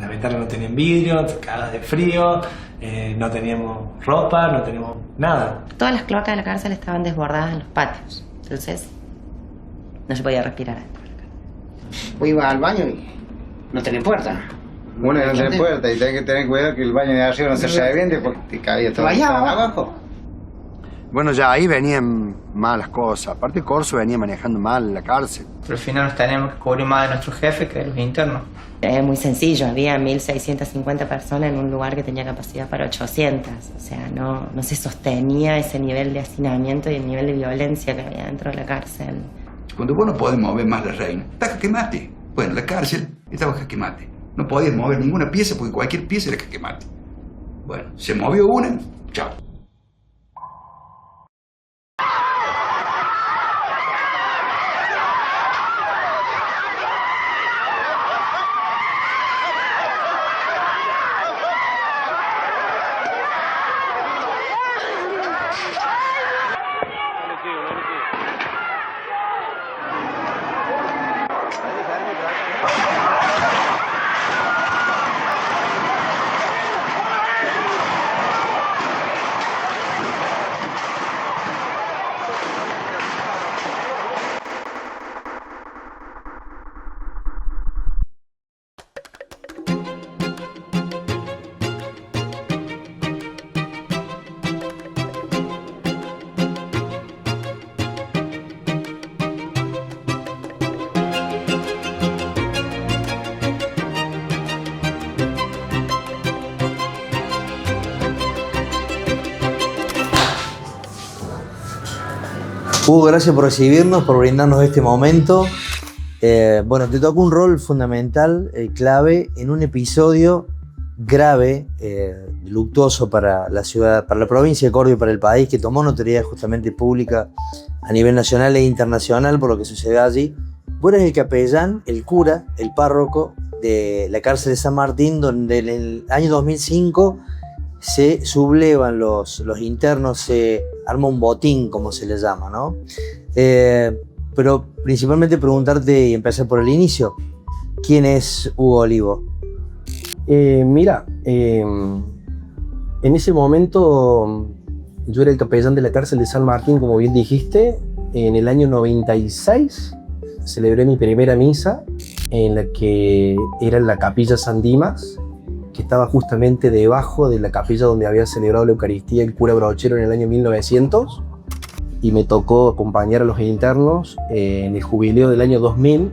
Las ventanas no tenían vidrio, cagadas de frío, no teníamos ropa, no teníamos nada. Todas las cloacas de la cárcel estaban desbordadas en los patios, entonces no se podía respirar adentro. Vos ibas al baño y no tenés puerta. Bueno, no tiene puerta y tenés que tener cuidado que el baño de arriba no se reviente porque te caía todo Vaya abajo. Bueno, ya ahí venían malas cosas. Aparte, Corso venía manejando mal la cárcel. Pero al final nos teníamos que cubrir más de nuestros jefes que de los internos. Era muy sencillo, había 1.650 personas en un lugar que tenía capacidad para 800. O sea, no se sostenía ese nivel de hacinamiento y el nivel de violencia que había dentro de la cárcel. Cuando vos no podés mover más la reina, está jaque mate. Bueno, la cárcel estaba jaque mate. No podías mover ninguna pieza porque cualquier pieza era jaque mate. Bueno, se movió una, chao. Hugo, gracias por recibirnos, por brindarnos este momento. Bueno, te tocó un rol fundamental, clave, en un episodio grave, luctuoso para la ciudad, para la provincia de Córdoba y para el país, que tomó notoriedad justamente pública a nivel nacional e internacional por lo que sucedió allí. Vos eres el capellán, el cura, el párroco de la cárcel de San Martín, donde en el año 2005 se sublevan los internos, se arma un botín, como se le llama, ¿no? Pero principalmente preguntarte y empezar por el inicio, ¿quién es Hugo Olivo? Mira, en ese momento yo era el capellán de la cárcel de San Martín, como bien dijiste. En el año 96 celebré mi primera misa, en la que era en la capilla San Dimas, que estaba justamente debajo de la capilla donde había celebrado la Eucaristía el cura Brochero en el año 1900, y me tocó acompañar a los internos en el jubileo del año 2000,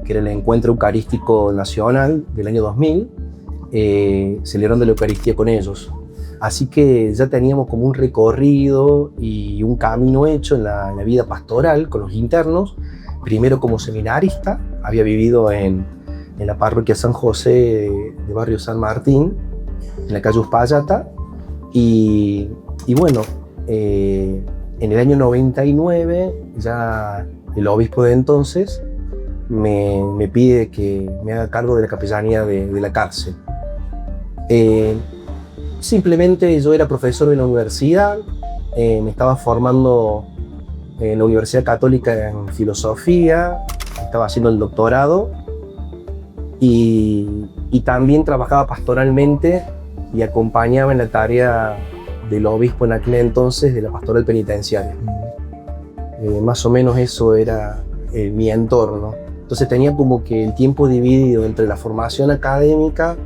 que era el encuentro eucarístico nacional del año 2000, celebrando la Eucaristía con ellos. Así que ya teníamos como un recorrido y un camino hecho en la vida pastoral con los internos. Primero como seminarista, había vivido en la parroquia San José de barrio San Martín, en la calle Uspallata, y bueno, en el año 99 ya el obispo de entonces me pide que me haga cargo de la capellanía de la cárcel. Simplemente yo era profesor en la universidad, me estaba formando en la Universidad Católica en filosofía, estaba haciendo el doctorado, y también trabajaba pastoralmente y acompañaba en la tarea del obispo en aquel entonces de la pastoral penitenciaria. Más o menos eso era mi entorno. Entonces tenía como que el tiempo dividido entre la formación académica,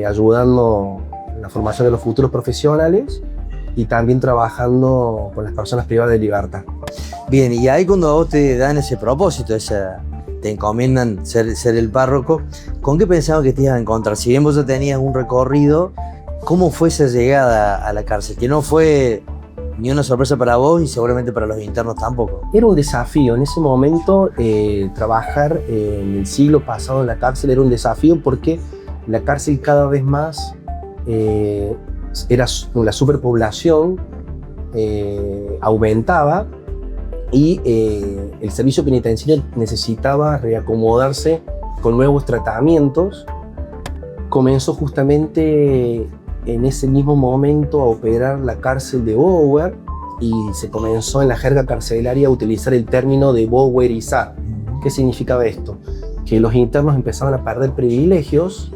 ayudando en la formación de los futuros profesionales, y también trabajando con las personas privadas de libertad. Bien, y ahí cuando a vos te dan ese propósito, te encomiendan ser el párroco, ¿con qué pensabas que te ibas a encontrar? Si bien vos ya tenías un recorrido, ¿cómo fue esa llegada a la cárcel? Que no fue ni una sorpresa para vos y seguramente para los internos tampoco. Era un desafío. En ese momento, trabajar en el siglo pasado en la cárcel era un desafío, porque la cárcel cada vez más era la superpoblación, aumentaba, y el servicio penitenciario necesitaba reacomodarse con nuevos tratamientos. Comenzó justamente en ese mismo momento a operar la cárcel de Bower, y se comenzó en la jerga carcelaria a utilizar el término de bowerizar. ¿Qué significaba esto? Que los internos empezaban a perder privilegios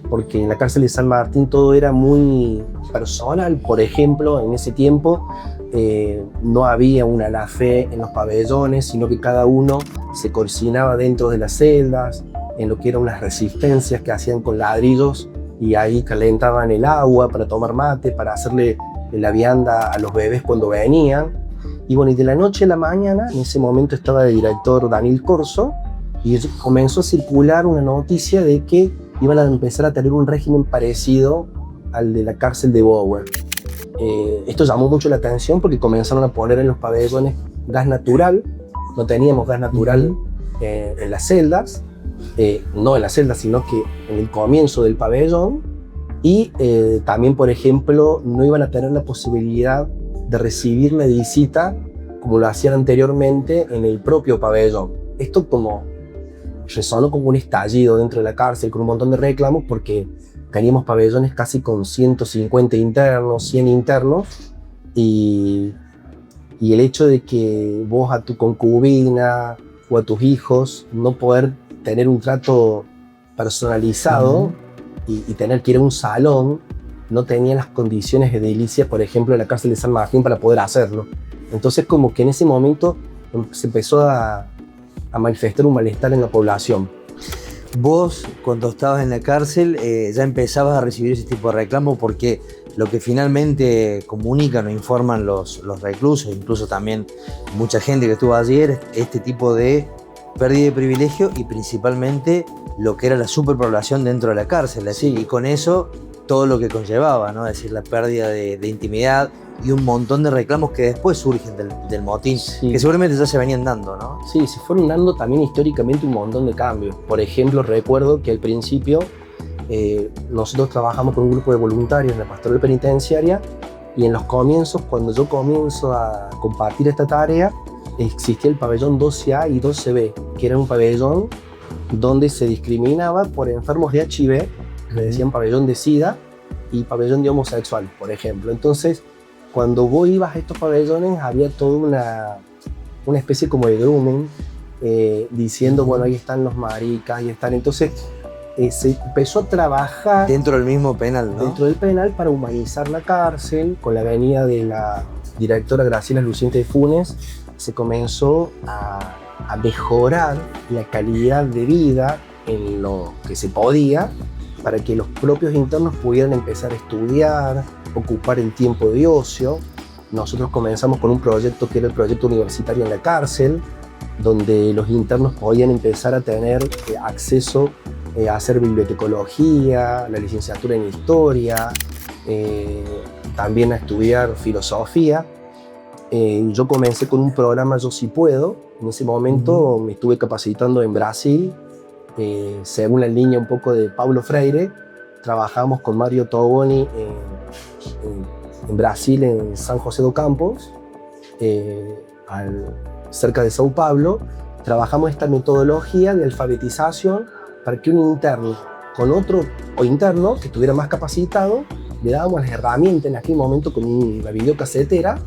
porque en la cárcel de San Martín todo era muy personal. Por ejemplo, en ese tiempo no había un alafé en los pabellones, sino que cada uno se cocinaba dentro de las celdas, en lo que eran unas resistencias que hacían con ladrillos, y ahí calentaban el agua para tomar mate, para hacerle la vianda a los bebés cuando venían. Y bueno, y de la noche a la mañana, en ese momento estaba el director Daniel Corso, y comenzó a circular una noticia de que iban a empezar a tener un régimen parecido al de la cárcel de Bower. Esto llamó mucho la atención porque comenzaron a poner en los pabellones gas natural. No teníamos gas natural en las celdas, no en las celdas, sino que en el comienzo del pabellón. Y también, por ejemplo, no iban a tener la posibilidad de recibir la visita como lo hacían anteriormente en el propio pabellón. Esto como resonó como un estallido dentro de la cárcel, con un montón de reclamos, porque teníamos pabellones casi con 150 internos, 100 internos, y el hecho de que vos a tu concubina o a tus hijos no poder tener un trato personalizado y tener que ir a un salón, no tenían las condiciones edilicias, por ejemplo, en la cárcel de San Martín para poder hacerlo. Entonces como que en ese momento se empezó a manifestar un malestar en la población. Vos, cuando estabas en la cárcel, ya empezabas a recibir ese tipo de reclamos, porque lo que finalmente comunican o informan los reclusos, incluso también mucha gente que estuvo ayer, este tipo de pérdida de privilegio y principalmente lo que era la superpoblación dentro de la cárcel, ¿sí? Y con eso todo lo que conllevaba, ¿no? Es decir, la pérdida de intimidad y un montón de reclamos que después surgen del motín, Sí. que seguramente ya se venían dando, ¿no? Sí, se fueron dando también históricamente un montón de cambios. Por ejemplo, recuerdo que al principio nosotros trabajamos con un grupo de voluntarios en la pastoral penitenciaria, y en los comienzos, cuando yo comienzo a compartir esta tarea, existía el pabellón 12A y 12B, que era un pabellón donde se discriminaba por enfermos de HIV, le decían pabellón de SIDA, y pabellón de homosexuales, por ejemplo. Entonces, cuando vos ibas a estos pabellones, había toda una especie como de grooming, diciendo, bueno, ahí están los maricas, ahí están. Entonces, se empezó a trabajar Dentro del mismo penal, ¿no? dentro del penal para humanizar la cárcel. Con la venida de la directora Graciela Luciente de Funes, se comenzó a mejorar la calidad de vida en lo que se podía, para que los propios internos pudieran empezar a estudiar, ocupar el tiempo de ocio. Nosotros comenzamos con un proyecto que era el proyecto universitario en la cárcel, donde los internos podían empezar a tener acceso a hacer bibliotecología, la licenciatura en historia, también a estudiar filosofía. Yo comencé con un programa Yo Sí Puedo. En ese momento me estuve capacitando en Brasil, según la línea un poco de Paulo Freire. Trabajamos con Mario Toboni en Brasil, en San José do Campos, cerca de Sao Paulo. Trabajamos esta metodología de alfabetización para que un interno con otro o interno que estuviera más capacitado, le dábamos las herramientas en aquel momento con una videocasetera,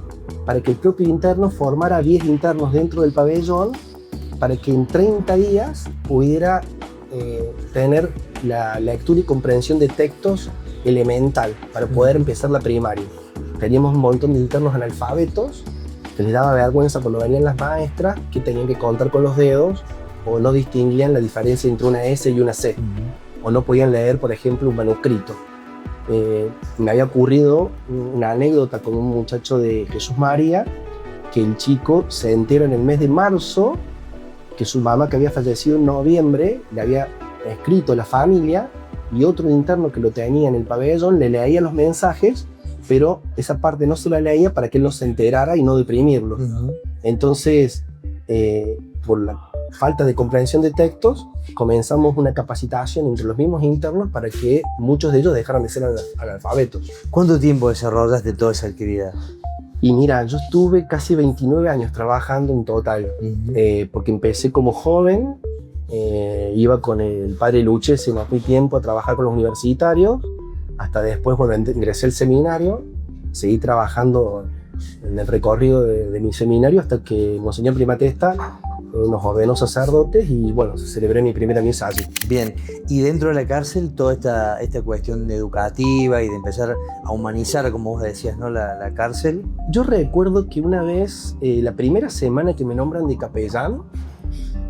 para que el propio interno formara 10 internos dentro del pabellón, para que en 30 días pudiera tener la lectura y comprensión de textos elemental para poder empezar la primaria. Teníamos un montón de internos analfabetos que les daba vergüenza cuando venían las maestras, que tenían que contar con los dedos, o no distinguían la diferencia entre una S y una C, o no podían leer, por ejemplo, un manuscrito. Me había ocurrido una anécdota con un muchacho de Jesús María, que el chico se entera en el mes de marzo que su mamá, que había fallecido en noviembre, le había escrito a la familia, y otro interno que lo tenía en el pabellón le leía los mensajes, pero esa parte no se la leía para que él no se enterara y no deprimirlo. Entonces, por la falta de comprensión de textos, comenzamos una capacitación entre los mismos internos para que muchos de ellos dejaran de ser analfabetos. ¿Cuánto tiempo desarrollaste toda esa actividad? Y mira, yo estuve casi 29 años trabajando en total, porque empecé como joven, iba con el padre Luches en aquel tiempo a trabajar con los universitarios, hasta después cuando ingresé al seminario, seguí trabajando en el recorrido de mi seminario hasta que Monseñor Primatesta nos ordenó sacerdotes y bueno, celebré mi primera misa allí. Bien, y dentro de la cárcel toda esta cuestión educativa y de empezar a humanizar, como vos decías, ¿no? La cárcel. Yo recuerdo que una vez, la primera semana que me nombran de capellán,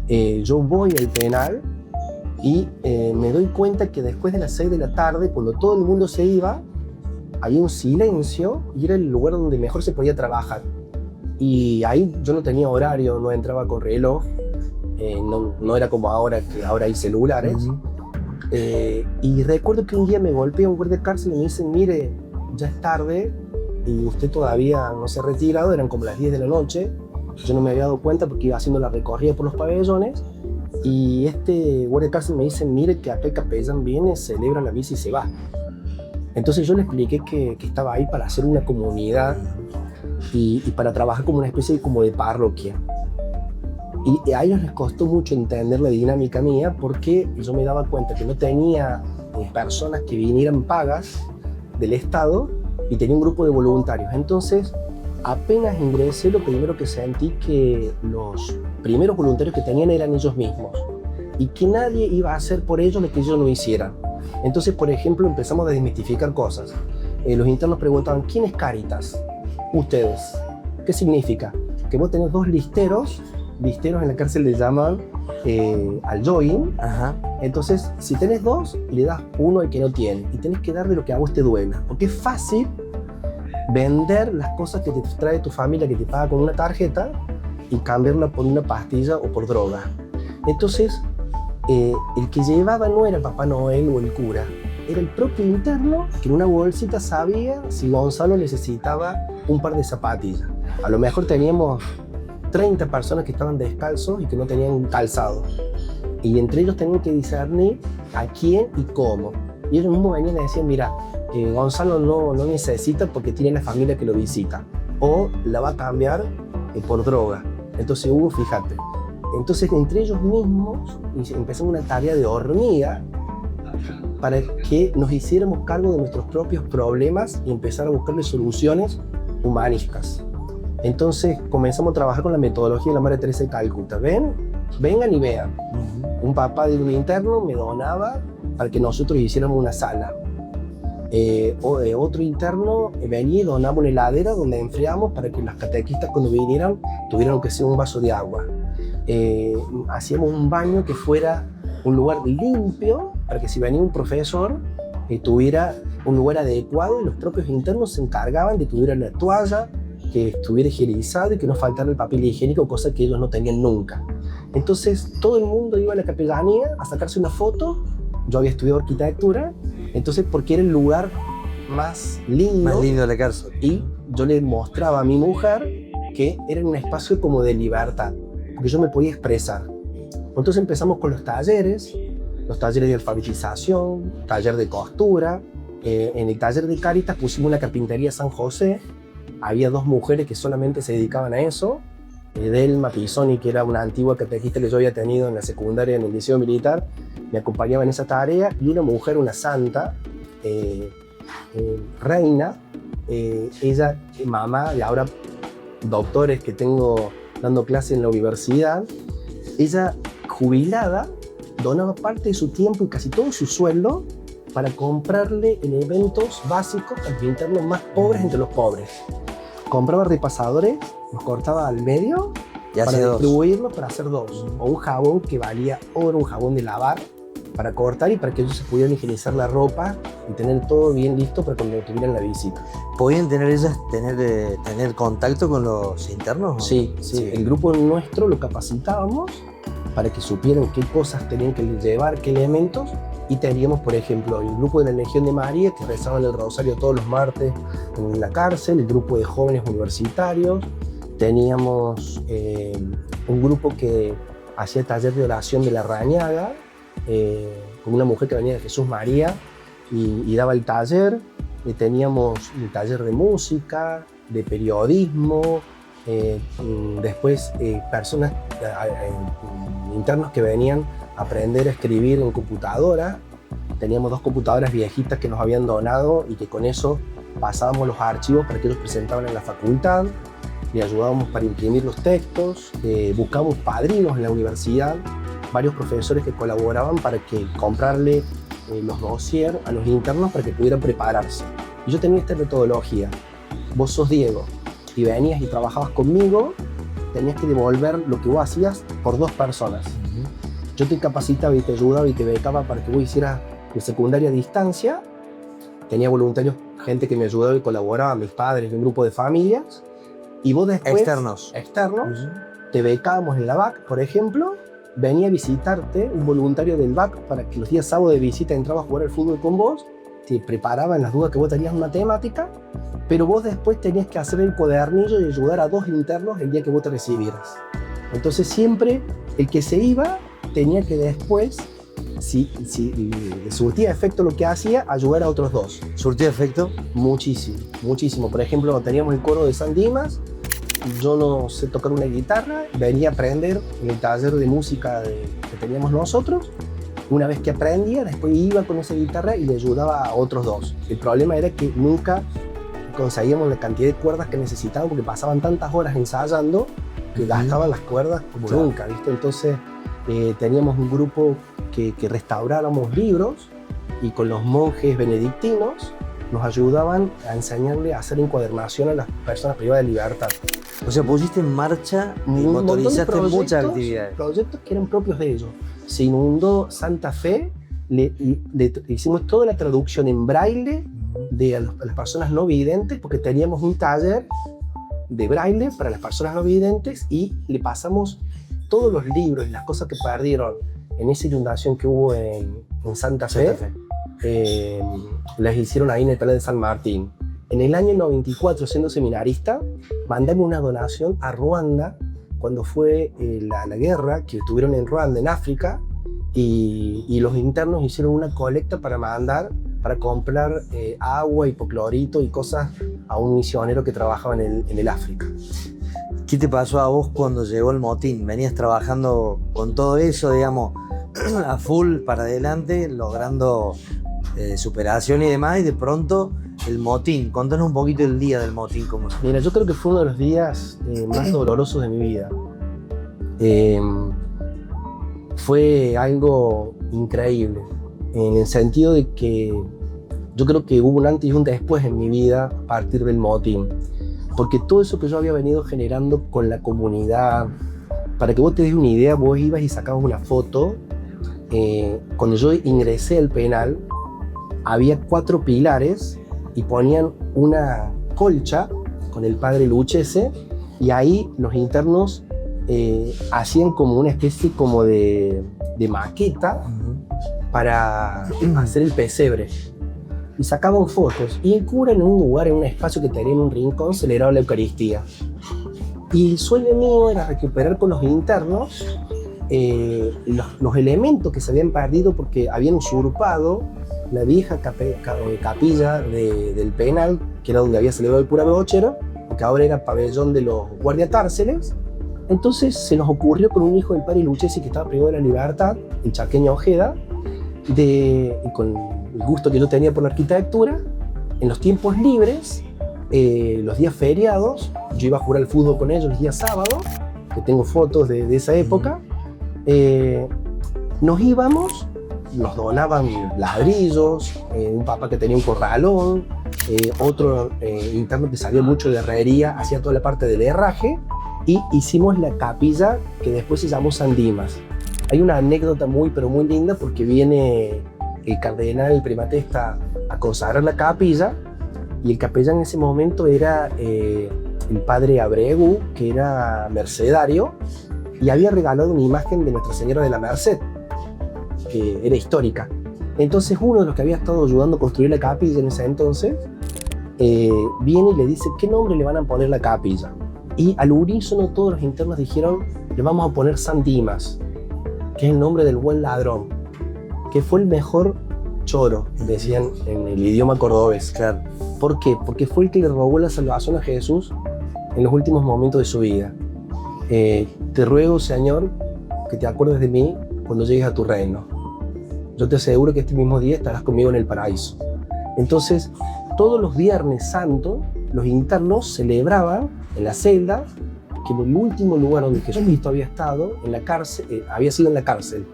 yo voy al penal y me doy cuenta que después de las 6 de la tarde, cuando todo el mundo se iba, había un silencio y era el lugar donde mejor se podía trabajar. Y ahí yo no tenía horario, no entraba con reloj, no era como ahora, que ahora hay celulares. Y recuerdo que un día me golpea un guardia de cárcel y me dicen, mire, ya es tarde y usted todavía no se ha retirado, eran como las 10 de la noche. Yo no me había dado cuenta porque iba haciendo la recorrida por los pabellones y este guardia de cárcel me dice, mire que acá el capellán viene, celebra la misa y se va. Entonces yo le expliqué que estaba ahí para hacer una comunidad y para trabajar como una especie de parroquia. Y a ellos les costó mucho entender la dinámica mía porque yo me daba cuenta que no tenía personas que vinieran pagas del Estado y tenía un grupo de voluntarios. Entonces, apenas ingresé, lo primero que sentí que los primeros voluntarios que tenían eran ellos mismos y que nadie iba a hacer por ellos lo que ellos no hicieran. Entonces, por ejemplo, empezamos a desmitificar cosas. Los internos preguntaban, ¿quién es Cáritas? Ustedes. ¿Qué significa? Que vos tenés 2 listeros en la cárcel le llaman al join. Ajá. Entonces, si tenés 2, le das 1 al que no tiene y tenés que darle lo que a vos te duela. Porque es fácil vender las cosas que te trae tu familia, que te paga con una tarjeta y cambiarla por una pastilla o por droga. Entonces, el que llevaba no era Papá Noel o el cura, era el propio interno que en una bolsita sabía si Gonzalo necesitaba un par de zapatillas. A lo mejor teníamos 30 personas que estaban descalzos y que no tenían calzado. Y entre ellos tenían que discernir a quién y cómo. Y ellos mismos venían y decían, mira, Gonzalo no necesita porque tiene la familia que lo visita. O la va a cambiar por droga. Entonces, Hugo, fíjate. Entonces, entre ellos mismos empezamos una tarea de hormiga para que nos hiciéramos cargo de nuestros propios problemas y empezar a buscarle soluciones humanistas. Entonces comenzamos a trabajar con la metodología de la Madre Teresa de Calcuta. Vengan y vean. Un papá de un interno me donaba para que nosotros hiciéramos una sala. Otro interno venía y donaba una heladera donde enfriamos para que las catequistas cuando vinieran tuvieran que ser un vaso de agua. Hacíamos un baño que fuera un lugar limpio para que si venía un profesor tuviera un lugar adecuado y los propios internos se encargaban de que tuviera la toalla, que estuviera higienizado y que no faltara el papel higiénico, cosa que ellos no tenían nunca. Entonces todo el mundo iba a la capellanía a sacarse una foto. Yo había estudiado arquitectura, entonces porque era el lugar más lindo de la cárcel. Y yo le mostraba a mi mujer que era un espacio como de libertad, porque yo me podía expresar. Entonces empezamos con los talleres de alfabetización, taller de costura. En el taller de Cáritas pusimos una carpintería San José. Había 2 mujeres que solamente se dedicaban a eso. Delma Pisoni, que era una antigua catequista que yo había tenido en la secundaria en el liceo militar, me acompañaba en esa tarea. Y una mujer, una santa, Reina, ella, mamá de ahora doctores que tengo dando clase en la universidad, ella jubilada donaba parte de su tiempo y casi todo su sueldo para comprarle elementos básicos a los internos más pobres entre los pobres. Compraba repasadores, los cortaba al medio para distribuirlos para hacer 2. O un jabón que valía oro, un jabón de lavar para cortar y para que ellos se pudieran higienizar la ropa y tener todo bien listo para cuando tuvieran la visita. ¿Podían ellas tener contacto con los internos? Sí. El grupo nuestro lo capacitábamos para que supieran qué cosas tenían que llevar, qué elementos. Y teníamos, por ejemplo, el grupo de la Legión de María, que rezaban el rosario todos los martes en la cárcel, el grupo de jóvenes universitarios. Teníamos un grupo que hacía taller de oración de la Rañaga, con una mujer que venía de Jesús María y daba el taller. Teníamos el taller de música, de periodismo, después personas, internos que venían a aprender a escribir en computadora. Teníamos 2 computadoras viejitas que nos habían donado y que con eso pasábamos los archivos para que ellos presentaban en la facultad. le ayudábamos para imprimir los textos, buscábamos padrinos en la universidad, varios profesores que colaboraban para que comprarle los dossiers a los internos para que pudieran prepararse. Y yo tenía esta metodología. Vos sos Diego y venías y trabajabas conmigo, tenías que devolver lo que vos hacías por 2 personas. Yo te capacitaba y te ayudaba y te becaba para que vos hicieras la secundaria a distancia. Tenía voluntarios, gente que me ayudaba y colaboraba, mis padres, un grupo de familias. Y vos después... Externos. Te becábamos en la BAC, por ejemplo. Venía a visitarte un voluntario del BAC para que los días sábados de visita entraba a jugar al fútbol con vos. Te preparaba en las dudas que vos tenías en matemática. Pero vos después tenías que hacer el cuadernillo y ayudar a 2 internos el día que vos te recibieras. Entonces siempre el que se iba tenía que después, si surtía efecto lo que hacía, ayudar a otros 2. ¿Surtía efecto? Muchísimo, muchísimo. Por ejemplo, teníamos el coro de San Dimas, yo no sé tocar una guitarra, venía a aprender en el taller de música que teníamos nosotros. Una vez que aprendía, después iba con esa guitarra y le ayudaba a otros 2. El problema era que nunca conseguíamos la cantidad de cuerdas que necesitaban porque pasaban tantas horas ensayando que gastaban las cuerdas como nunca, ¿viste? Entonces teníamos un grupo que restauráramos libros y con los monjes benedictinos nos ayudaban a enseñarle a hacer encuadernación a las personas privadas de libertad. O sea, pusiste en marcha y motorizaste muchas actividades. Proyectos que eran propios de ellos. Se inundó Santa Fe, le hicimos toda la traducción en braille a las personas no videntes, porque teníamos un taller de braille para las personas no videntes y le pasamos todos los libros y las cosas que perdieron en esa inundación que hubo en Santa Fe. Las hicieron ahí en el Penal de San Martín. En el año 94, siendo seminarista, mandamos una donación a Ruanda cuando fue la guerra que tuvieron en Ruanda, en África, y los internos hicieron una colecta para comprar agua, hipoclorito y cosas a un misionero que trabajaba en el África. ¿Qué te pasó a vos cuando llegó el motín? Venías trabajando con todo eso, digamos, a full para adelante, logrando superación y demás, y de pronto el motín. Contanos un poquito el día del motín. ¿Cómo fue? Mira, yo creo que fue uno de los días más dolorosos de mi vida. Fue algo increíble, en el sentido de que yo creo que hubo un antes y un después en mi vida a partir del motín. Porque todo eso que yo había venido generando con la comunidad, para que vos te des una idea, vos ibas y sacabas una foto. Cuando yo ingresé al penal, había 4 pilares y ponían una colcha con el padre Luchese, y ahí los internos hacían como una especie como de maqueta para hacer el pesebre. Y sacaban fotos. Y el cura, en un lugar, en un espacio que tenía en un rincón, celebraba la Eucaristía. Y el sueño mío era recuperar con los internos los elementos que se habían perdido porque habían usurpado la vieja capilla del penal, que era donde había celebrado el cura Bebochero, que ahora era pabellón de los guardiacárceles. Entonces se nos ocurrió con un hijo del padre Luchesi que estaba privado de la libertad, el chaqueño Ojeda, y con el gusto que yo tenía por la arquitectura, en los tiempos libres, los días feriados, yo iba a jugar al fútbol con ellos los días sábados, que tengo fotos de esa época, nos íbamos, nos donaban ladrillos, un papá que tenía un corralón, otro interno que sabía mucho de herrería, hacía toda la parte del herraje, y hicimos la capilla que después se llamó San Dimas. Hay una anécdota muy pero muy linda porque viene el cardenal, el primatesta, a consagrar la capilla, y el capellán en ese momento era el padre Abregu, que era mercedario, y había regalado una imagen de Nuestra Señora de la Merced, que era histórica. Entonces uno de los que había estado ayudando a construir la capilla en ese entonces, viene y le dice qué nombre le van a poner a la capilla. Y al unísono todos los internos dijeron, le vamos a poner San Dimas, que es el nombre del buen ladrón, que fue el mejor choro, decían en el idioma cordobés. Claro. ¿Por qué? Porque fue el que le robó la salvación a Jesús en los últimos momentos de su vida. Te ruego, Señor, que te acuerdes de mí cuando llegues a tu reino. Yo te aseguro que este mismo día estarás conmigo en el paraíso. Entonces, todos los Viernes Santos, los internos celebraban en la celda, que en el último lugar donde Jesucristo había estado, en la cárcel, había sido en la cárcel.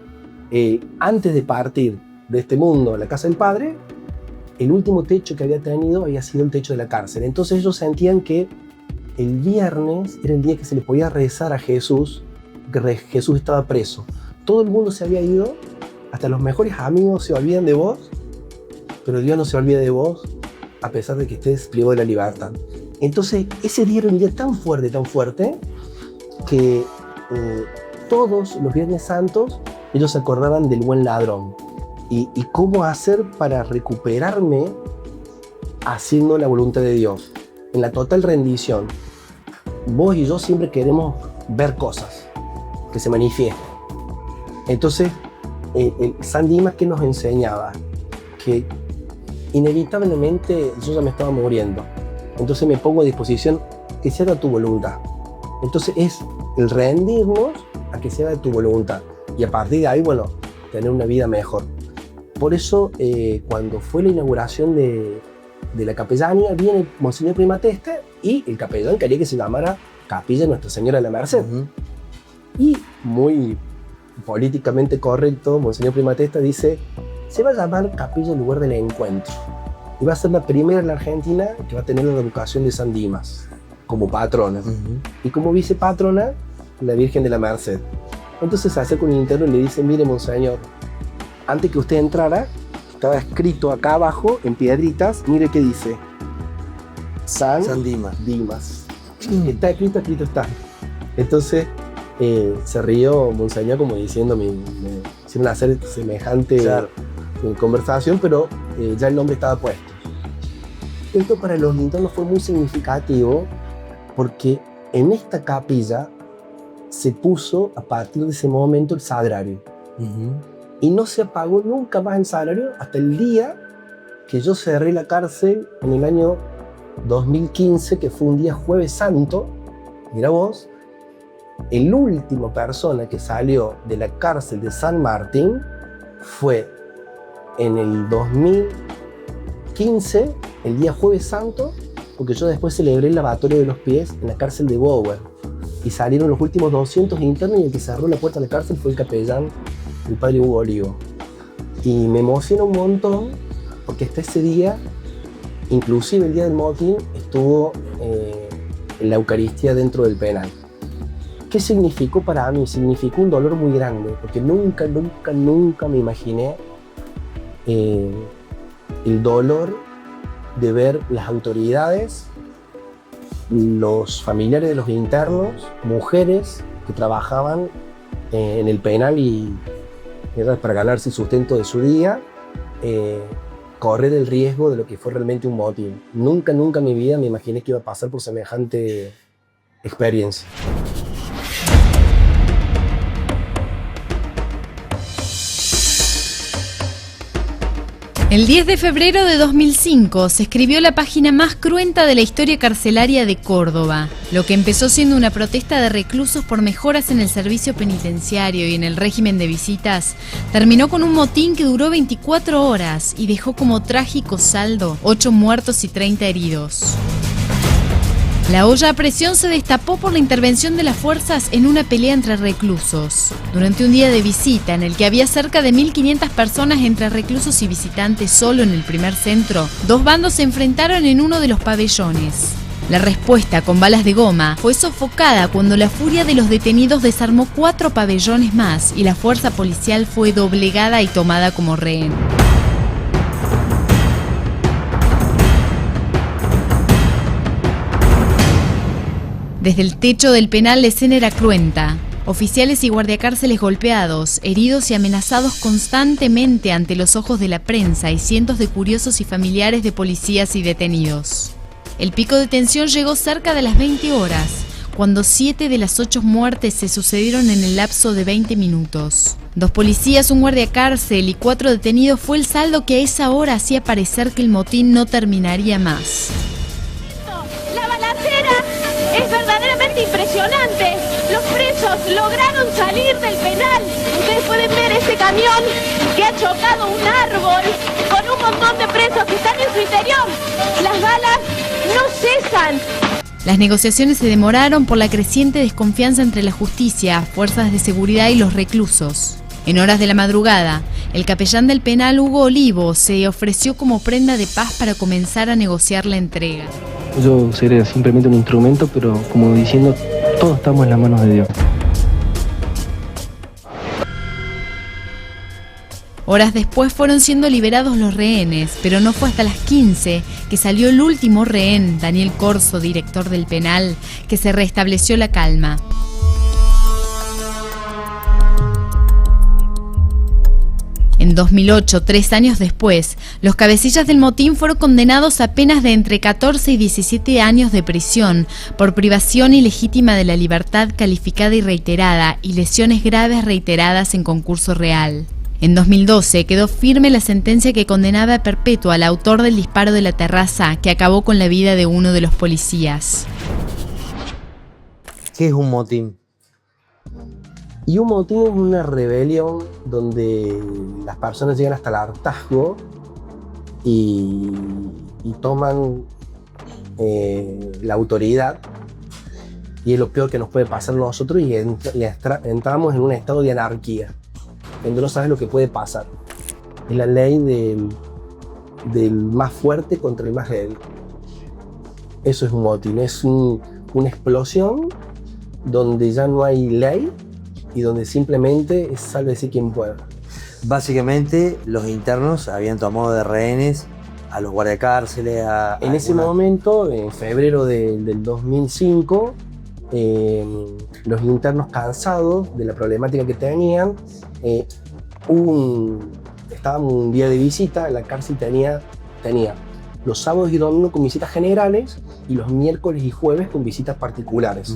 Antes de partir de este mundo a la casa del Padre, el último techo que había tenido había sido el techo de la cárcel. Entonces ellos sentían que el viernes era el día que se le podía rezar a Jesús, que Jesús estaba preso. Todo el mundo se había ido, hasta los mejores amigos se olvidan de vos, pero Dios no se olvida de vos, a pesar de que estés privado de la libertad. Entonces, ese día era un día tan fuerte, que todos los Viernes Santos ellos se acordaban del buen ladrón y cómo hacer para recuperarme haciendo la voluntad de Dios, en la total rendición. Vos y yo siempre queremos ver cosas que se manifiesten. Entonces, San Dimas, ¿qué nos enseñaba? Que inevitablemente yo ya me estaba muriendo. Entonces me pongo a disposición que se haga tu voluntad. Entonces es el rendirnos a que se haga tu voluntad. Y a partir de ahí, bueno, tener una vida mejor. Por eso, cuando fue la inauguración de la capellanía, viene Monseñor Primatesta y el capellán quería que se llamara Capilla Nuestra Señora de la Merced. Y muy políticamente correcto, Monseñor Primatesta dice, se va a llamar Capilla Lugar del Encuentro. Y va a ser la primera en la Argentina que va a tener la educación de San Dimas como patrona. Y como vicepatrona, la Virgen de la Merced. Entonces se acerca un interno y le dice, mire, monseñor, antes que usted entrara, estaba escrito acá abajo, en piedritas, mire qué dice. San Dimas. Está escrito está. Entonces se rió monseñor como diciendo, me hicieron hacer semejante conversación, pero ya el nombre estaba puesto. Esto para los internos fue muy significativo porque en esta capilla se puso a partir de ese momento el sagrario. Y no se apagó nunca más el sagrario hasta el día que yo cerré la cárcel en el año 2015, que fue un día Jueves Santo. Mira vos, el último persona que salió de la cárcel de San Martín fue en el 2015, el día Jueves Santo, porque yo después celebré el lavatorio de los pies en la cárcel de Bower. Y salieron los últimos 200 internos y el que cerró la puerta de la cárcel fue el capellán, el padre Hugo Olivo. Y me emociona un montón porque hasta ese día, inclusive el día del motín, estuvo en la Eucaristía dentro del penal. ¿Qué significó para mí? Significó un dolor muy grande, porque nunca me imaginé el dolor de ver las autoridades, los familiares de los internos, mujeres que trabajaban en el penal y era para ganarse el sustento de su día, correr el riesgo de lo que fue realmente un motín. Nunca en mi vida me imaginé que iba a pasar por semejante experiencia. El 10 de febrero de 2005 se escribió la página más cruenta de la historia carcelaria de Córdoba. Lo que empezó siendo una protesta de reclusos por mejoras en el servicio penitenciario y en el régimen de visitas, terminó con un motín que duró 24 horas y dejó como trágico saldo 8 muertos y 30 heridos. La olla a presión se destapó por la intervención de las fuerzas en una pelea entre reclusos. Durante un día de visita en el que había cerca de 1.500 personas entre reclusos y visitantes solo en el primer centro, dos bandos se enfrentaron en uno de los pabellones. La respuesta con balas de goma fue sofocada cuando la furia de los detenidos desarmó 4 pabellones más y la fuerza policial fue doblegada y tomada como rehén. Desde el techo del penal la escena era cruenta. Oficiales y guardiacárceles golpeados, heridos y amenazados constantemente ante los ojos de la prensa y cientos de curiosos y familiares de policías y detenidos. El pico de tensión llegó cerca de las 20 horas, cuando 7 de las 8 muertes se sucedieron en el lapso de 20 minutos. 2 policías, un guardiacárcel y 4 detenidos fue el saldo que a esa hora hacía parecer que el motín no terminaría más. La balacera es verdaderamente impresionante. Los presos lograron salir del penal. Ustedes pueden ver ese camión que ha chocado un árbol con un montón de presos que están en su interior. Las balas no cesan. Las negociaciones se demoraron por la creciente desconfianza entre la justicia, fuerzas de seguridad y los reclusos. En horas de la madrugada, el capellán del penal Hugo Olivo se ofreció como prenda de paz para comenzar a negociar la entrega. Yo seré simplemente un instrumento, pero como diciendo, todos estamos en las manos de Dios. Horas después fueron siendo liberados los rehenes, pero no fue hasta las 15 que salió el último rehén, Daniel Corso, director del penal, que se restableció la calma. En 2008, 3 años después, los cabecillas del motín fueron condenados a penas de entre 14 y 17 años de prisión por privación ilegítima de la libertad calificada y reiterada y lesiones graves reiteradas en concurso real. En 2012 quedó firme la sentencia que condenaba a perpetua al autor del disparo de la terraza que acabó con la vida de uno de los policías. ¿Qué es un motín? Y un motín es una rebelión donde las personas llegan hasta el hartazgo y toman la autoridad, y es lo peor que nos puede pasar a nosotros, y entramos en un estado de anarquía, donde no sabes lo que puede pasar. Es la ley del más fuerte contra el más débil. Eso es un motín, es una explosión donde ya no hay ley y donde simplemente es sálvese quien pueda. Básicamente, los internos habían tomado de rehenes a los guardacárceles. En ese momento, en febrero del 2005, los internos, cansados de la problemática que tenían, estábamos un día de visita. La cárcel tenía los sábados y domingos con visitas generales y los miércoles y jueves con visitas particulares.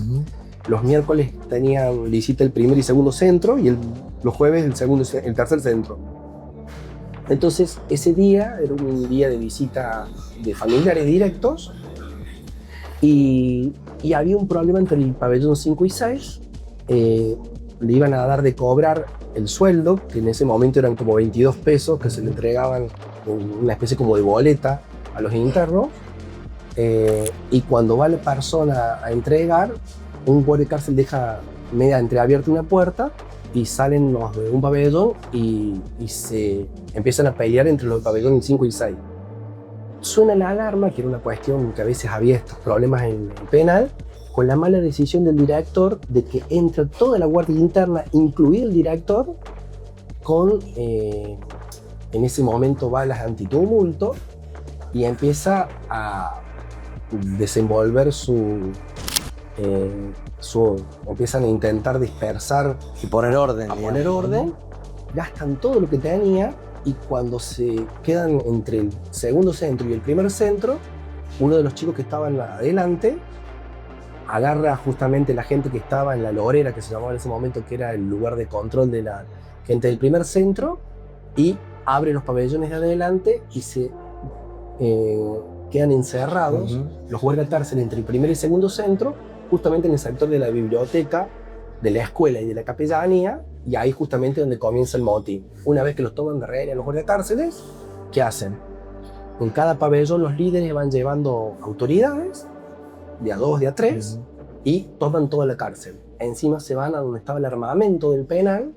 Los miércoles tenían visita el primer y segundo centro, y los jueves el tercer centro. Entonces, ese día era un día de visita de familiares directos, y había un problema entre el pabellón 5 y 6. Le iban a dar de cobrar el sueldo, que en ese momento eran como 22 pesos, que se le entregaban una especie como de boleta a los internos. Y cuando va la persona a entregar, un guardia de cárcel deja media entreabierta una puerta y salen los de un pabellón y se empiezan a pelear entre los pabellones 5 y 6. Suena la alarma, que era una cuestión que a veces había estos problemas en el penal, con la mala decisión del director de que entra toda la guardia interna, incluido el director, con en ese momento balas antitumulto, y empieza a desenvolver empiezan a intentar dispersar y poner orden. Gastan todo lo que tenía, y cuando se quedan entre el segundo centro y el primer centro, uno de los chicos que estaban adelante agarra justamente la gente que estaba en la lorera, que se llamaba en ese momento, que era el lugar de control de la gente del primer centro, y abre los pabellones de adelante y se quedan encerrados los guardias de cárcel entre el primer y segundo centro, justamente en el sector de la biblioteca, de la escuela y de la capellanía, y ahí justamente donde comienza el motín. Una vez que los toman de rehén a los guardias de cárceles, ¿qué hacen? En cada pabellón los líderes van llevando autoridades, de a 2, de a 3, y toman toda la cárcel. Encima se van a donde estaba el armamento del penal,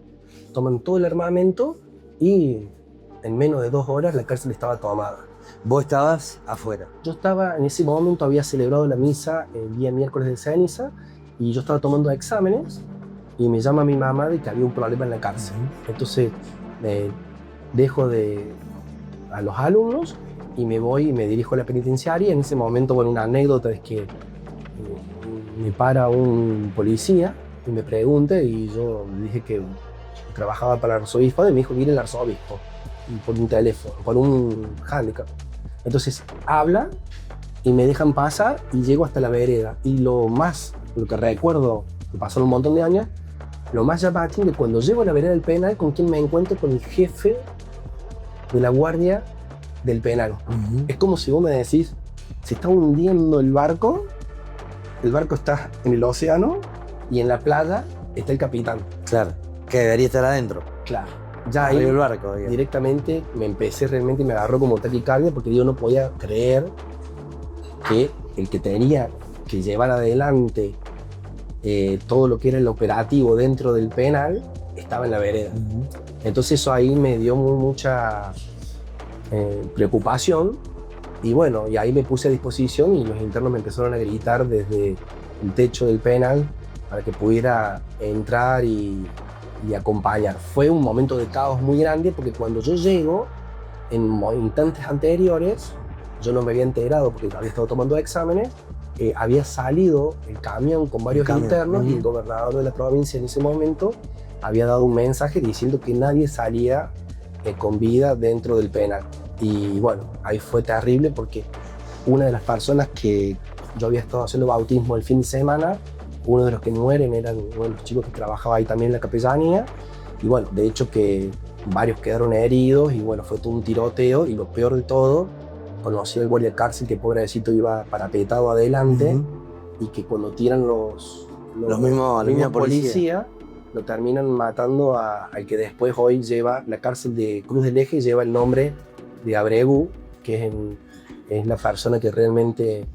toman todo el armamento, y en menos de 2 horas la cárcel estaba tomada. ¿Vos estabas afuera? Yo estaba, en ese momento había celebrado la misa el día miércoles de ceniza, y yo estaba tomando exámenes, y me llama mi mamá de que había un problema en la cárcel. Entonces dejo a los alumnos y me voy y me dirijo a la penitenciaria. En ese momento, bueno, una anécdota es que me para un policía y me pregunta, y yo le dije que trabajaba para el arzobispo, y me dijo que viene el arzobispo por un teléfono, por un handicap. Entonces habla y me dejan pasar, y llego hasta la vereda. Y lo que recuerdo, que pasaron un montón de años, lo más llamativo es que cuando llego a la vereda del penal, ¿con quién me encuentro? Con el jefe de la guardia del penal. Es como si vos me decís, se está hundiendo el barco está en el océano, y en la playa está el capitán. Claro, que debería estar adentro. Claro. Ya ahí el barco, directamente me me agarró como taquicardia, porque yo no podía creer que el que tenía que llevar adelante todo lo que era el operativo dentro del penal estaba en la vereda. Entonces eso ahí me dio mucha preocupación y bueno, y ahí me puse a disposición y los internos me empezaron a gritar desde el techo del penal para que pudiera entrar y acompañar. Fue un momento de caos muy grande porque cuando yo llego, en instantes anteriores, yo no me había enterado porque había estado tomando exámenes, había salido el camión con varios internos y el gobernador de la provincia en ese momento había dado un mensaje diciendo que nadie salía con vida dentro del penal. Y bueno, ahí fue terrible porque una de las personas que yo había estado haciendo bautismo el fin de semana, uno de los que mueren era uno de los chicos que trabajaba ahí también en la capellanía. Y bueno, de hecho que varios quedaron heridos y bueno, fue todo un tiroteo y lo peor de todo, conocí al guardia de cárcel que pobrecito iba parapetado adelante y que cuando tiran los mismos policías lo terminan matando al que después hoy lleva la cárcel de Cruz del Eje, lleva el nombre de Abregu, que es la persona que realmente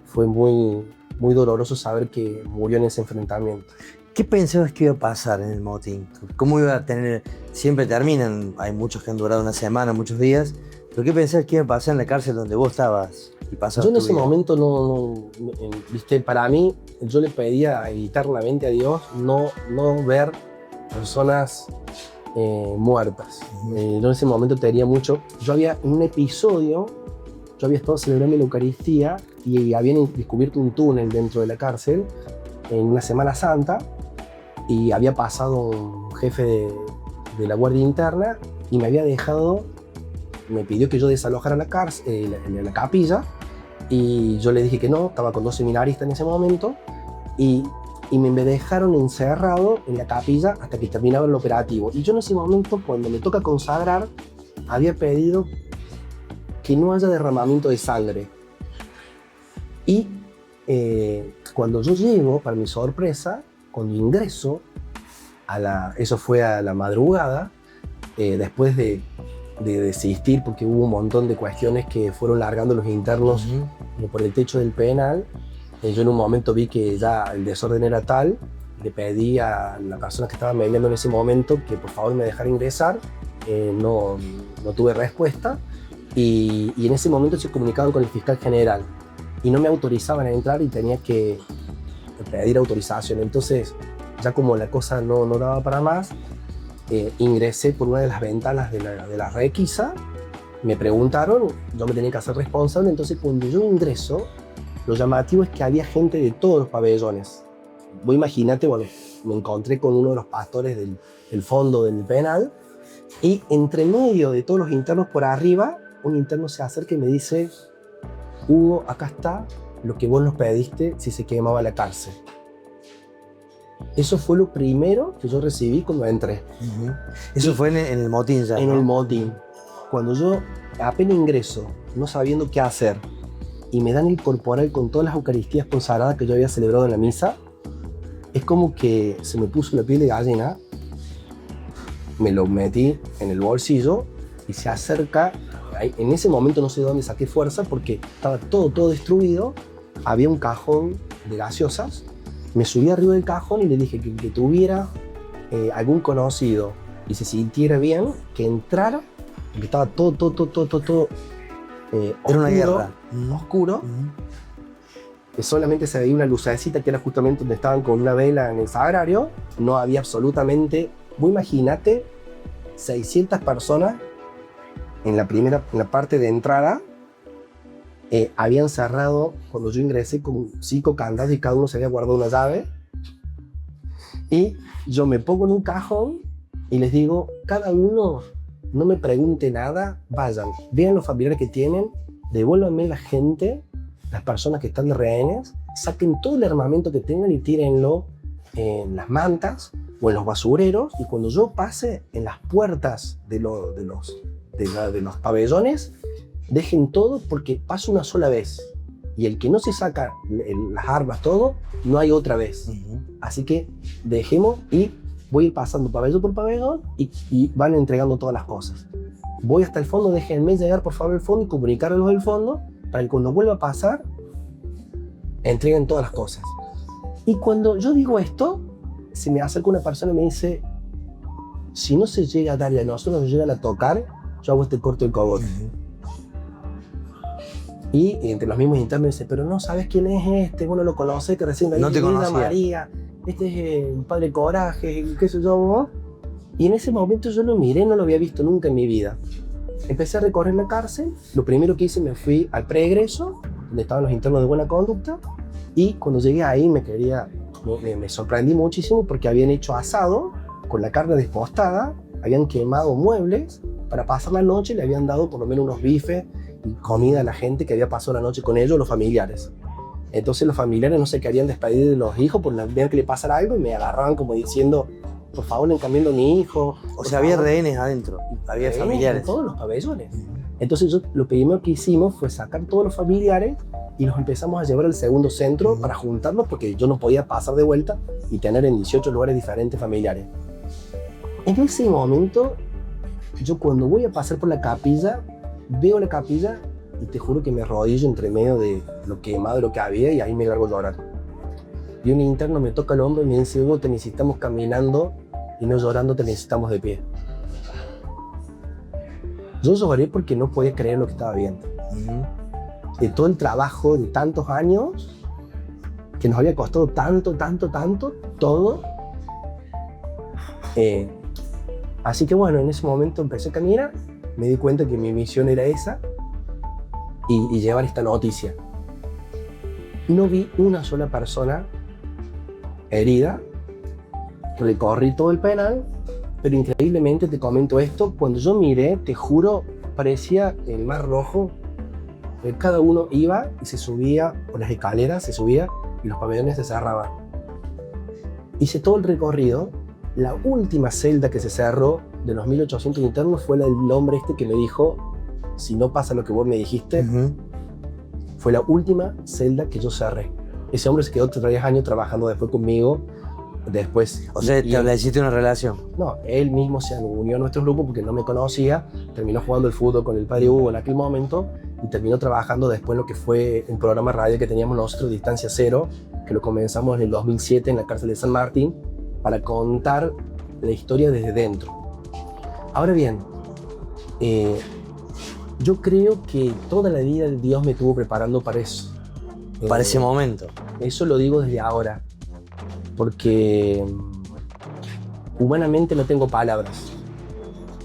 fue muy doloroso saber que murió en ese enfrentamiento. ¿Qué pensabas que iba a pasar en el motín? ¿Cómo iba a tener? Siempre terminan, hay muchos que han durado una semana, muchos días, pero ¿qué pensabas que iba a pasar en la cárcel donde vos estabas y pasabas? Yo en ese momento viste, para mí, yo le pedía eternamente a Dios no ver personas muertas. Yo en ese momento tenía mucho. Yo había un episodio, yo había estado celebrando la Eucaristía y habían descubierto un túnel dentro de la cárcel en una Semana Santa y había pasado un jefe de la Guardia Interna y me había dejado, me pidió que yo desalojara la capilla y yo le dije que no, estaba con 2 seminaristas en ese momento y me dejaron encerrado en la capilla hasta que terminaba el operativo. Y yo en ese momento, cuando me toca consagrar, había pedido que no haya derramamiento de sangre. Y cuando yo llego, para mi sorpresa, cuando ingreso, eso fue a la madrugada, después de desistir porque hubo un montón de cuestiones que fueron largando los internos por el techo del penal, yo en un momento vi que ya el desorden era tal, le pedí a la persona que estaba mediando en ese momento que por favor me dejara ingresar, no tuve respuesta y en ese momento se comunicaban con el fiscal general y no me autorizaban a entrar y tenía que pedir autorización. Entonces, ya como la cosa no daba para más, ingresé por una de las ventanas de la requisa, me preguntaron, yo me tenía que hacer responsable, entonces cuando yo ingreso, lo llamativo es que había gente de todos los pabellones. Vos imagínate, bueno, me encontré con uno de los pastores del fondo del penal y entre medio de todos los internos por arriba, un interno se acerca y me dice: Hugo, acá está lo que vos nos pediste si se quemaba la cárcel. Eso fue lo primero que yo recibí cuando entré. Eso fue en el motín ya, En ¿no? el motín. Cuando yo apenas ingreso, no sabiendo qué hacer, y me dan el corporal con todas las Eucaristías consagradas que yo había celebrado en la misa, es como que se me puso la piel de gallina, me lo metí en el bolsillo y se acerca. En ese momento no sé de dónde saqué fuerza porque estaba todo destruido, había un cajón de gaseosas, me subí arriba del cajón y le dije que tuviera algún conocido y se sintiera bien, que entrara, porque estaba todo Era una guerra. oscuro, que solamente se veía una lucecita que era justamente donde estaban con una vela en el sagrario, no había absolutamente, vos imagínate, 600 personas en la parte de entrada, habían cerrado, cuando yo ingresé, con 5 candados y cada uno se había guardado una llave, y yo me pongo en un cajón y les digo, cada uno no me pregunte nada, vayan, vean los familiares que tienen, devuélvanme la gente, las personas que están de rehenes, saquen todo el armamento que tengan y tírenlo en las mantas o en los basureros, y cuando yo pase en las puertas de los pabellones, dejen todo porque pasa una sola vez y el que no se saca las armas, todo, no hay otra vez. Así que dejemos y voy a ir pasando pabellón por pabellón y van entregando todas las cosas. Voy hasta el fondo, déjenme llegar por favor al fondo y comunicarles del fondo para que cuando vuelva a pasar entreguen todas las cosas. Y cuando yo digo esto, se me acerca una persona y me dice, si no se llega a dar y a nosotros nos llegan a tocar, yo hago este corto del cogote. Y entre los mismos internos dice, pero no sabes quién es este, vos no lo conoces, que recién No te conocía. María, este es el padre Coraje, qué sé yo, ¿no? Y en ese momento yo lo miré, no lo había visto nunca en mi vida. Empecé a recorrer la cárcel, lo primero que hice me fui al preegreso, donde estaban los internos de buena conducta, y cuando llegué ahí me sorprendí muchísimo porque habían hecho asado con la carne despostada, habían quemado muebles para pasar la noche, le habían dado por lo menos unos bifes y comida a la gente que había pasado la noche con ellos, los familiares. Entonces los familiares no se querían despedir de los hijos por ver que le pasara algo y me agarraban como diciendo, por favor, le encomiendo a mi hijo. O sea, había rehenes adentro, había familiares. En todos los pabellones. Entonces lo primero que hicimos fue sacar todos los familiares y los empezamos a llevar al segundo centro para juntarlos porque yo no podía pasar de vuelta y tener en 18 lugares diferentes familiares. En ese momento, yo cuando voy a pasar por la capilla, veo la capilla y te juro que me arrodillo entre medio de lo quemado de lo que había y ahí me largo a llorar. Y un interno me toca el hombro y me dice, Hugo, te necesitamos caminando y no llorando, te necesitamos de pie. Yo lloré porque no podía creer lo que estaba viendo. De todo el trabajo de tantos años, que nos había costado tanto, todo. Así que bueno, en ese momento empecé a caminar, me di cuenta que mi misión era esa y llevar esta noticia. No vi una sola persona herida, recorrí todo el penal, pero increíblemente te comento esto, cuando yo miré, te juro, parecía el Mar Rojo. Cada uno iba y se subía por las escaleras, se subía y los pabellones se cerraban. Hice todo el recorrido. La última celda que se cerró de los 1800 internos fue la del hombre este que me dijo, si no pasa lo que vos me dijiste, fue la última celda que yo cerré. Ese hombre se quedó 3 años trabajando después conmigo. Después, o sea, ¿te hiciste una relación? No, él mismo se unió a nuestro grupo porque no me conocía, terminó jugando el fútbol con el padre Hugo en aquel momento y terminó trabajando después en lo que fue un programa de radio que teníamos nosotros, Distancia Cero, que lo comenzamos en el 2007 en la cárcel de San Martín, para contar la historia desde dentro. Ahora bien, yo creo que toda la vida Dios me estuvo preparando para eso. Para ese momento. Eso lo digo desde ahora, porque humanamente no tengo palabras.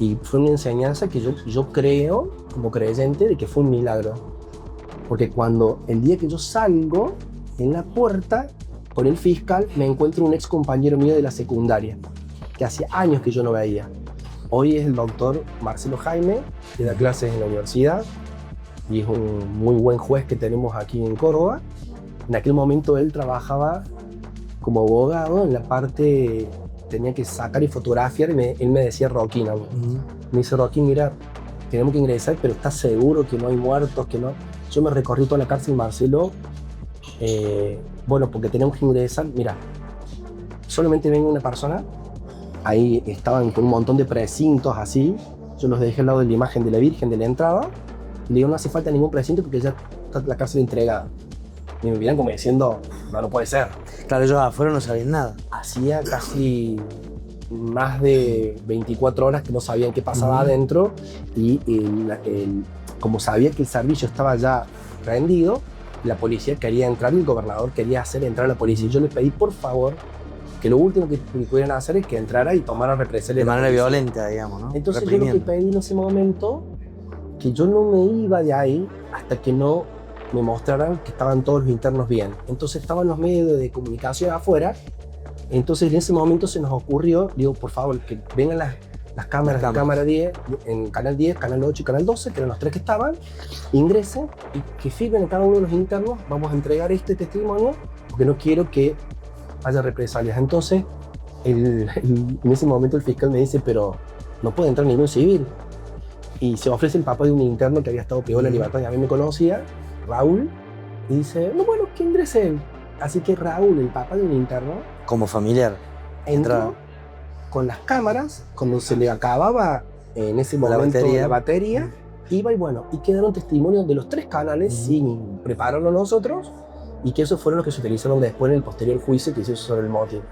Y fue una enseñanza que yo creo, como creyente, de que fue un milagro. Porque cuando el día que yo salgo, en la puerta, con el fiscal, me encuentro un ex compañero mío de la secundaria, que hacía años que yo no veía. Hoy es el doctor Marcelo Jaime, que da clases en la universidad, y es un muy buen juez que tenemos aquí en Córdoba. En aquel momento él trabajaba como abogado en la parte, tenía que sacar y fotografiar, y él me decía, Roquín, me dice, Roquín, mira, tenemos que ingresar, pero ¿estás seguro que no hay muertos? Que no? Yo me recorrí toda la cárcel, Marcelo, bueno, porque tenemos que ingresar, mira, solamente venga una persona, ahí estaban con un montón de precintos así, yo los dejé al lado de la imagen de la Virgen de la entrada, le digo, no hace falta ningún precinto porque ya está la cárcel entregada. Y me miran como diciendo, no puede ser. Claro, ellos afuera no sabían nada. Hacía casi más de 24 horas que no sabían qué pasaba adentro y como sabía que el servicio estaba ya rendido, la policía quería entrar y el gobernador quería hacer entrar a la policía. Yo le pedí, por favor, que lo último que pudieran hacer es que entrara y tomara represalia. De manera violenta, digamos, ¿no? Entonces yo lo que pedí en ese momento, que yo no me iba de ahí hasta que no me mostraran que estaban todos los internos bien. Entonces estaban los medios de comunicación afuera. Entonces en ese momento se nos ocurrió, digo, por favor, que vengan las cámaras de cámara 10, en canal 10, canal 8 y canal 12, que eran los 3 que estaban, ingresen y que firmen a cada uno de los internos, vamos a entregar este testimonio, porque no quiero que haya represalias. Entonces, en ese momento el fiscal me dice, pero no puede entrar ningún civil. Y se ofrece el papá de un interno que había estado privado de la libertad y a mí me conocía, Raúl, y dice, no, bueno, que ingrese él. Así que Raúl, el papá de un interno, como familiar, entró con las cámaras, cuando se le acababa en ese momento la batería, iba y bueno, y quedaron testimonios de los 3 canales sin prepararlo nosotros, y que esos fueron los que se utilizaron después en el posterior juicio que se hizo sobre el motín.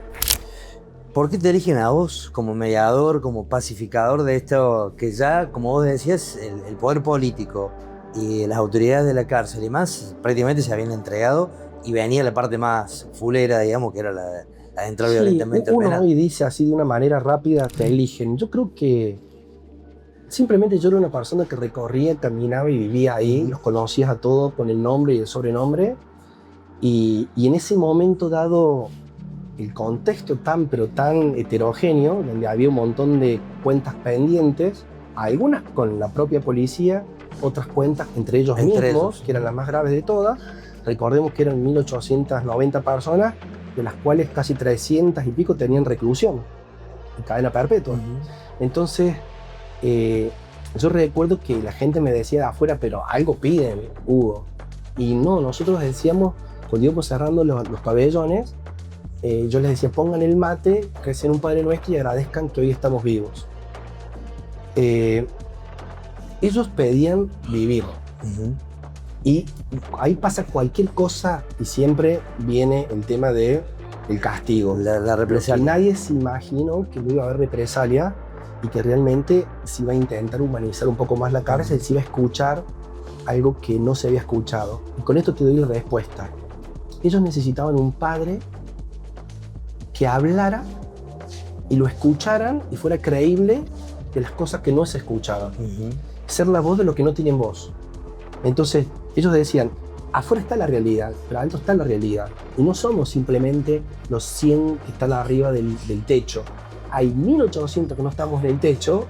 ¿Por qué te eligen a vos como mediador, como pacificador de esto que ya, como vos decías, el poder político y las autoridades de la cárcel y más prácticamente se habían entregado y venía la parte más fulera, digamos, que era la de entrar violentamente al uno penal? hoy dice así de una manera rápida, te eligen. Yo creo que simplemente yo era una persona que recorría, caminaba y vivía ahí, los conocías a todos con el nombre y el sobrenombre, y en ese momento dado el contexto tan pero tan heterogéneo, donde había un montón de cuentas pendientes, algunas con la propia policía, otras cuentas entre ellos mismos, que eran las más graves de todas. Recordemos que eran 1890 personas, de las cuales casi 300 y pico tenían reclusión en cadena perpetua. Entonces, yo recuerdo que la gente me decía de afuera, pero algo piden, Hugo. Y no, nosotros decíamos, cuando íbamos cerrando los pabellones, yo les decía, pongan el mate, recen un Padre Nuestro y agradezcan que hoy estamos vivos. Ellos pedían vivir. Y ahí pasa cualquier cosa y siempre viene el tema del castigo. La represalia. Nadie se imaginó que no iba a haber represalia y que realmente se iba a intentar humanizar un poco más la cárcel, se iba a escuchar algo que no se había escuchado. Y con esto te doy la respuesta. Ellos necesitaban un padre que hablara y lo escucharan y fuera creíble de las cosas que no se escuchaban. Ser la voz de los que no tienen voz. Entonces, ellos decían, afuera está la realidad, pero adentro está la realidad. Y no somos simplemente los 100 que están arriba del techo. Hay 1800 que no estamos en el techo,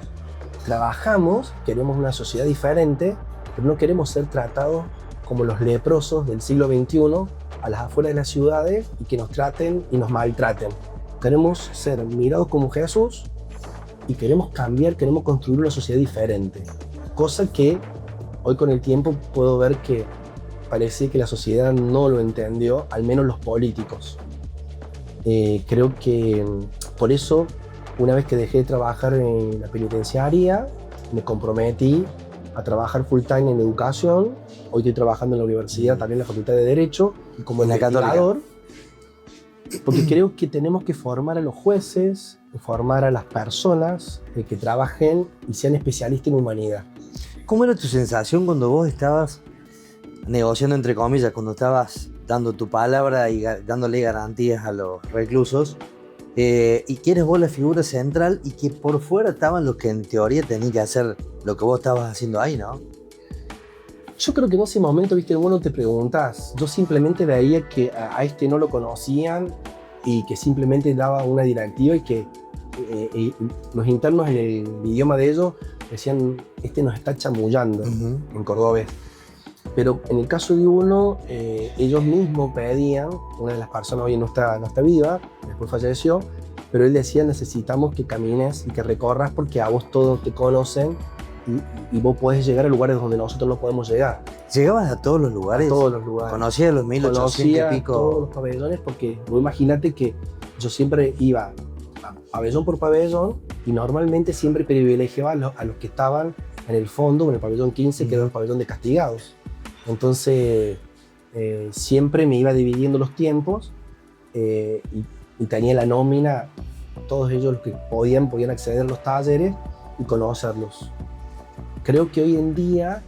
trabajamos, queremos una sociedad diferente, pero no queremos ser tratados como los leprosos del siglo XXI a las afueras de las ciudades y que nos traten y nos maltraten. Queremos ser mirados como Jesús y queremos cambiar, queremos construir una sociedad diferente. Cosa que hoy con el tiempo puedo ver que parece que la sociedad no lo entendió, al menos los políticos. Creo que por eso, una vez que dejé de trabajar en la penitenciaria, me comprometí a trabajar full time en educación. Hoy estoy trabajando en la universidad, también en la Facultad de Derecho, y como investigador, porque creo que tenemos que formar a los jueces, formar a las personas que trabajen y sean especialistas en humanidad. ¿Cómo era tu sensación cuando vos estabas negociando, entre comillas, cuando estabas dando tu palabra y dándole garantías a los reclusos, y que eres vos la figura central y que por fuera estaban los que en teoría tenían que hacer lo que vos estabas haciendo ahí, ¿no? Yo creo que en ese momento, viste, vos no te preguntas, yo simplemente veía que a este no lo conocían y que simplemente daba una directiva y que los internos en el idioma de ellos decían, este nos está chamullando en cordobés. Pero en el caso de uno, ellos mismos pedían, una de las personas hoy no está viva, después falleció, pero él decía, necesitamos que camines y que recorras porque a vos todos te conocen y vos podés llegar a lugares donde nosotros no podemos llegar. ¿Llegabas a todos los lugares? A todos los lugares. ¿Conocías los 1800 y pico? Todos los pabellones porque vos imagínate que yo siempre iba pabellón por pabellón y normalmente siempre privilegiaba a los que estaban en el fondo, en el pabellón 15, que era el pabellón de castigados. Entonces, siempre me iba dividiendo los tiempos y tenía la nómina, todos ellos los que podían acceder a los talleres y conocerlos. Creo que hoy en día,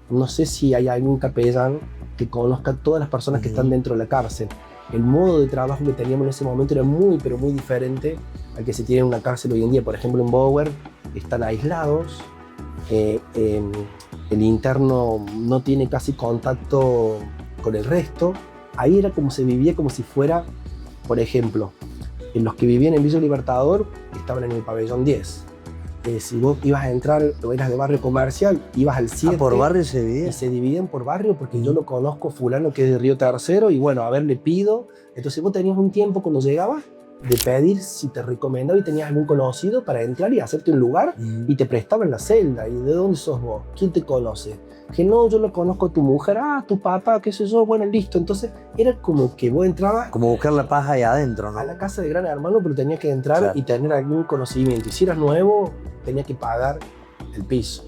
no sé si hay algún capellán que conozca a todas las personas que están dentro de la cárcel. El modo de trabajo que teníamos en ese momento era muy, pero muy diferente al que se tiene en una cárcel hoy en día. Por ejemplo, en Bower están aislados, el interno no tiene casi contacto con el resto. Ahí era como se vivía como si fuera, por ejemplo, en los que vivían en Villa Libertador estaban en el pabellón 10. Si vos ibas a entrar, o eras de barrio comercial, ibas al 7. ¿Por barrio se dividía? Y se dividían por barrio porque yo lo conozco fulano que es de Río Tercero y bueno, a ver, le pido. Entonces vos tenías un tiempo cuando llegabas de pedir si te recomendaba y tenías algún conocido para entrar y hacerte un lugar y te prestaban la celda. ¿Y de dónde sos vos? ¿Quién te conoce? Que no, yo lo conozco a tu mujer, tu papá, qué sé yo, bueno, listo. Entonces era como que vos entrabas... Como buscar la paz ahí adentro, ¿no? A la casa de Gran Hermano, pero tenías que entrar y tener algún conocimiento. Y si eras nuevo, tenías que pagar el piso.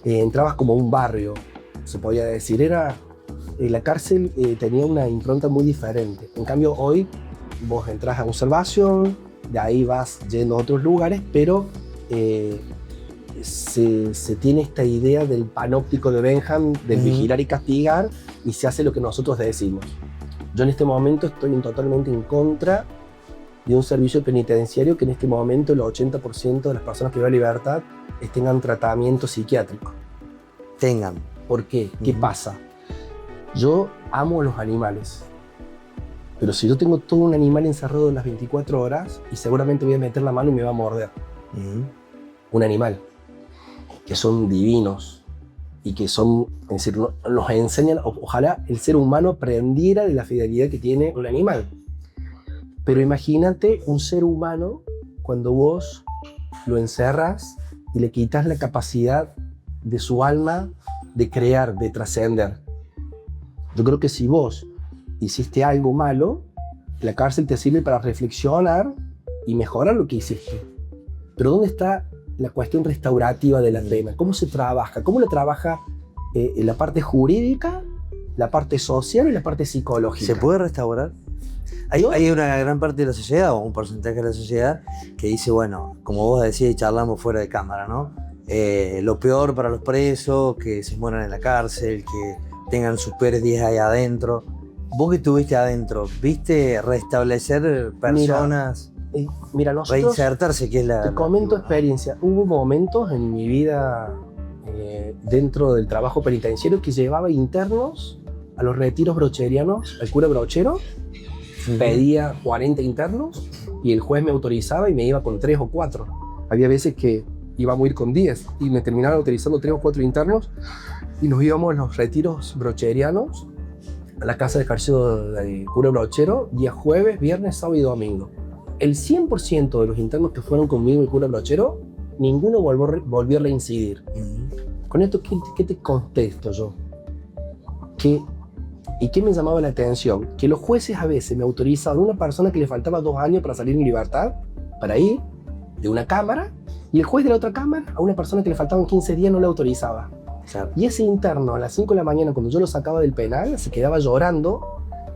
Entrabas como un barrio, se podía decir. Era la cárcel tenía una impronta muy diferente. En cambio, hoy vos entras a observación, de ahí vas yendo a otros lugares, pero se tiene esta idea del panóptico de Benham, del vigilar y castigar, y se hace lo que nosotros decimos. Yo en este momento estoy totalmente en contra de un servicio penitenciario que en este momento el 80% de las personas privadas de libertad tengan tratamiento psiquiátrico. ¿Por qué? ¿Qué pasa? Yo amo a los animales, pero si yo tengo todo un animal encerrado en las 24 horas, y seguramente voy a meter la mano y me va a morder. Un animal, que son divinos, y que son, es decir, nos enseñan, ojalá el ser humano aprendiera de la fidelidad que tiene un animal. Pero imagínate un ser humano cuando vos lo encerras y le quitas la capacidad de su alma de crear, de trascender. Yo creo que si vos hiciste algo malo, la cárcel te sirve para reflexionar y mejorar lo que hiciste. Pero ¿dónde está la cuestión restaurativa de la pena? ¿Cómo se trabaja? ¿Cómo la trabaja la parte jurídica, la parte social y la parte psicológica? ¿Se puede restaurar? Hay una gran parte de la sociedad, o un porcentaje de la sociedad, que dice, bueno, como vos decías y charlamos fuera de cámara, ¿no? Lo peor para los presos, que se mueran en la cárcel, que tengan sus peores días ahí adentro. Vos que estuviste adentro, ¿viste restablecer personas? Mira, nosotros, reinsertarse, que es la... Te comento experiencia. Hubo momentos en mi vida dentro del trabajo penitenciario que llevaba internos a los retiros brocherianos, al cura brochero, pedía 40 internos y el juez me autorizaba y me iba con 3 o 4. Había veces que íbamos a ir con 10 y me terminaban autorizando 3 o 4 internos y nos íbamos a los retiros brocherianos a la casa de ejercicio del cura brochero día jueves, viernes, sábado y domingo. El 100% de los internos que fueron conmigo el cura brochero, ninguno volvió a reincidir. Con esto, ¿qué te contesto yo? ¿Y qué me llamaba la atención? Que los jueces a veces me autorizaban a una persona que le faltaba 2 años para salir en libertad, para ir de una cámara, y el juez de la otra cámara a una persona que le faltaban 15 días no le autorizaba. Claro. Y ese interno a las 5 de la mañana, cuando yo lo sacaba del penal, se quedaba llorando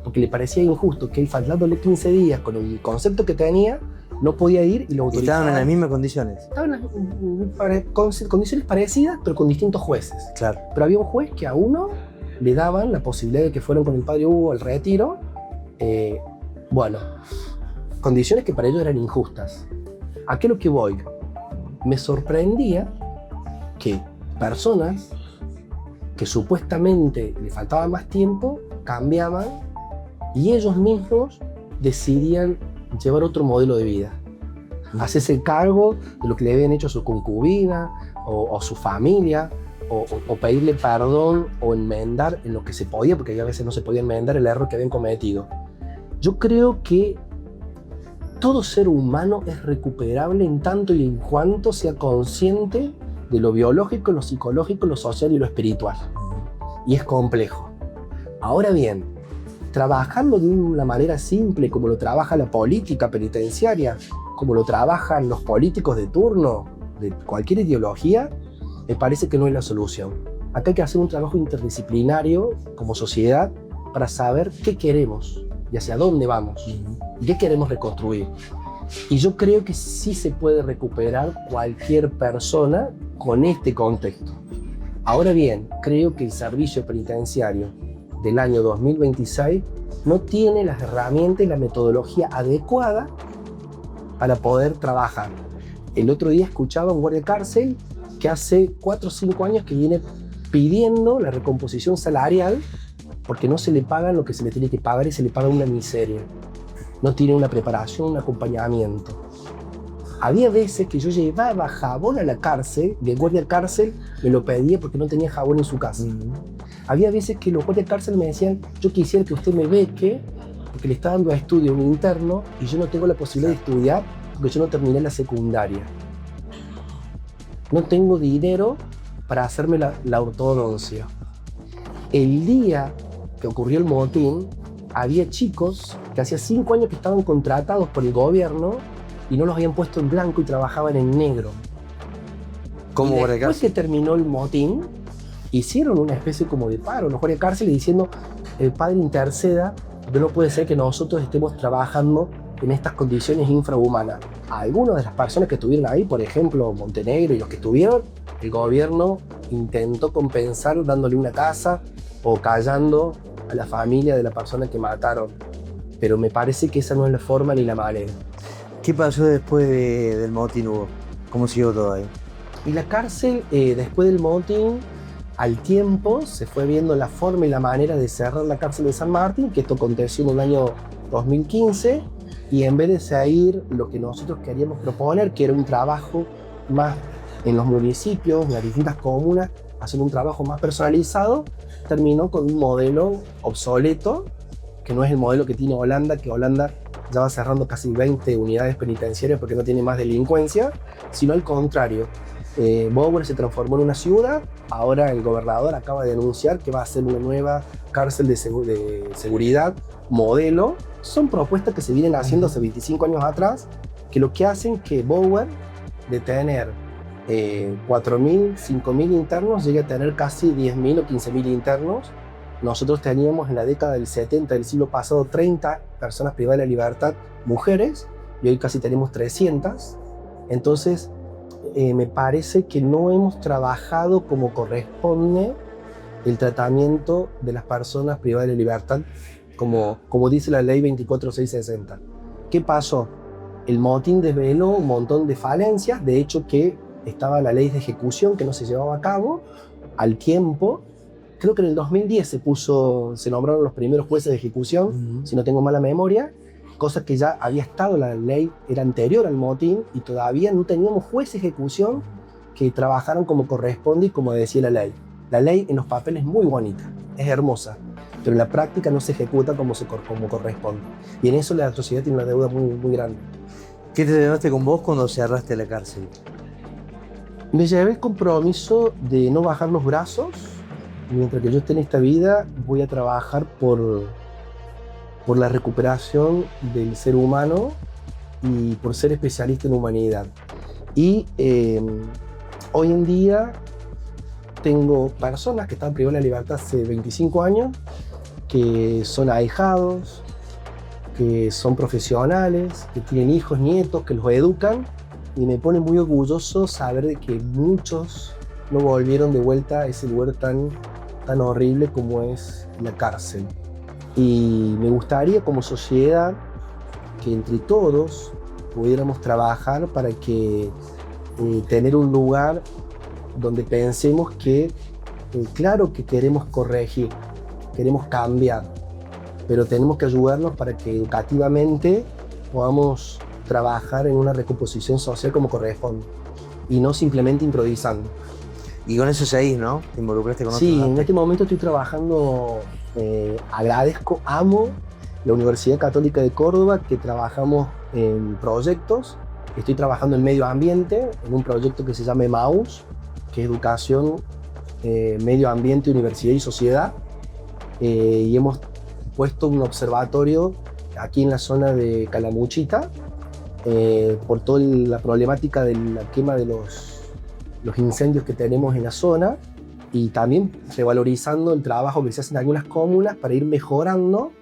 porque le parecía injusto que él, faltándole 15 días con el concepto que tenía, no podía ir y lo autorizaban. Estaban en las mismas condiciones. Estaban en condiciones parecidas, pero con distintos jueces. Claro. Pero había un juez que a uno le daban la posibilidad de que fueran con el padre Hugo al retiro. Bueno, condiciones que para ellos eran injustas. ¿A qué es lo que voy? Me sorprendía que personas que supuestamente le faltaba más tiempo cambiaban y ellos mismos decidían llevar otro modelo de vida. Hacerse cargo de lo que le habían hecho a su concubina o su familia, o pedirle perdón o enmendar en lo que se podía, porque a veces no se podía enmendar el error que habían cometido. Yo creo que todo ser humano es recuperable en tanto y en cuanto sea consciente de lo biológico, lo psicológico, lo social y lo espiritual. Y es complejo. Ahora bien, trabajarlo de una manera simple, como lo trabaja la política penitenciaria, como lo trabajan los políticos de turno, de cualquier ideología, me parece que no es la solución. Acá hay que hacer un trabajo interdisciplinario como sociedad para saber qué queremos y hacia dónde vamos y qué queremos reconstruir. Y yo creo que sí se puede recuperar cualquier persona con este contexto. Ahora bien, creo que el servicio penitenciario del año 2026 no tiene las herramientas y la metodología adecuada para poder trabajar. El otro día escuchaba a un guardia de cárcel que hace 4 o 5 años que viene pidiendo la recomposición salarial porque no se le pagan lo que se le tiene que pagar y se le paga una miseria. No tiene una preparación, un acompañamiento. Había veces que yo llevaba jabón a la cárcel y el guardia de cárcel me lo pedía porque no tenía jabón en su casa. Había veces que los guardias de cárcel me decían, yo quisiera que usted me beque porque le está dando a estudio un interno y yo no tengo la posibilidad de estudiar porque yo no terminé la secundaria. No tengo dinero para hacerme la ortodoncia. El día que ocurrió el motín, había chicos que hacía 5 años que estaban contratados por el gobierno y no los habían puesto en blanco y trabajaban en negro. ¿Cómo? Y después que terminó el motín hicieron una especie como de paro en los guardias de cárcel diciendo, el padre interceda, porque no puede ser que nosotros estemos trabajando en estas condiciones infrahumanas. A algunas de las personas que estuvieron ahí, por ejemplo, Montenegro y los que estuvieron, el gobierno intentó compensar dándole una casa o callando a la familia de la persona que mataron. Pero me parece que esa no es la forma ni la manera. ¿Qué pasó después del motín, Hugo? ¿Cómo siguió todo ahí? Y la cárcel, después del motín, al tiempo se fue viendo la forma y la manera de cerrar la cárcel de San Martín, que esto aconteció en el año 2015, y en vez de seguir lo que nosotros queríamos proponer, que era un trabajo más en los municipios, en las distintas comunas, hacer un trabajo más personalizado, terminó con un modelo obsoleto, que no es el modelo que tiene Holanda, que Holanda ya va cerrando casi 20 unidades penitenciarias porque no tiene más delincuencia, sino al contrario. Bower se transformó en una ciudad, ahora el gobernador acaba de anunciar que va a hacer una nueva cárcel de seguridad modelo. Son propuestas que se vienen haciendo hace 25 años atrás, que lo que hacen que Bower, de tener 4.000, 5.000 internos, llegue a tener casi 10.000 o 15.000 internos. Nosotros teníamos en la década del 70 del siglo pasado 30 personas privadas de la libertad, mujeres, y hoy casi tenemos 300. Entonces, me parece que no hemos trabajado como corresponde el tratamiento de las personas privadas de la libertad, como dice la ley 24660. ¿Qué pasó? El motín desveló un montón de falencias, de hecho que estaba la ley de ejecución que no se llevaba a cabo al tiempo. Creo que en el 2010 se nombraron los primeros jueces de ejecución, si no tengo mala memoria, cosa que ya había estado, la ley era anterior al motín y todavía no teníamos jueces de ejecución que trabajaran como corresponde y como decía la ley. La ley en los papeles es muy bonita, es hermosa, pero en la práctica no se ejecuta como corresponde. Y en eso la sociedad tiene una deuda muy, muy grande. ¿Qué te llevaste con vos cuando cerraste la cárcel? Me llevé el compromiso de no bajar los brazos. Mientras que yo esté en esta vida, voy a trabajar por la recuperación del ser humano y por ser especialista en humanidad. Y hoy en día tengo personas que están privadas de la libertad hace 25 años, que son ahijados, que son profesionales, que tienen hijos, nietos, que los educan, y me pone muy orgulloso saber de que muchos no volvieron de vuelta a ese lugar tan horrible como es la cárcel. Y me gustaría como sociedad que entre todos pudiéramos trabajar para que tener un lugar donde pensemos que claro que queremos corregir, queremos cambiar, pero tenemos que ayudarnos para que educativamente podamos trabajar en una recomposición social como corresponde y no simplemente improvisando. Y con eso seguís, ¿no? ¿Te involucraste con otros? Sí, en este momento estoy trabajando, agradezco, amo la Universidad Católica de Córdoba, que trabajamos en proyectos. Estoy trabajando en medio ambiente, en un proyecto que se llama EMAUS, que es Educación, Medio Ambiente, Universidad y Sociedad. Y hemos puesto un observatorio aquí en la zona de Calamuchita, por toda la problemática de la quema de los incendios que tenemos en la zona, y también revalorizando el trabajo que se hace en algunas comunas para ir mejorando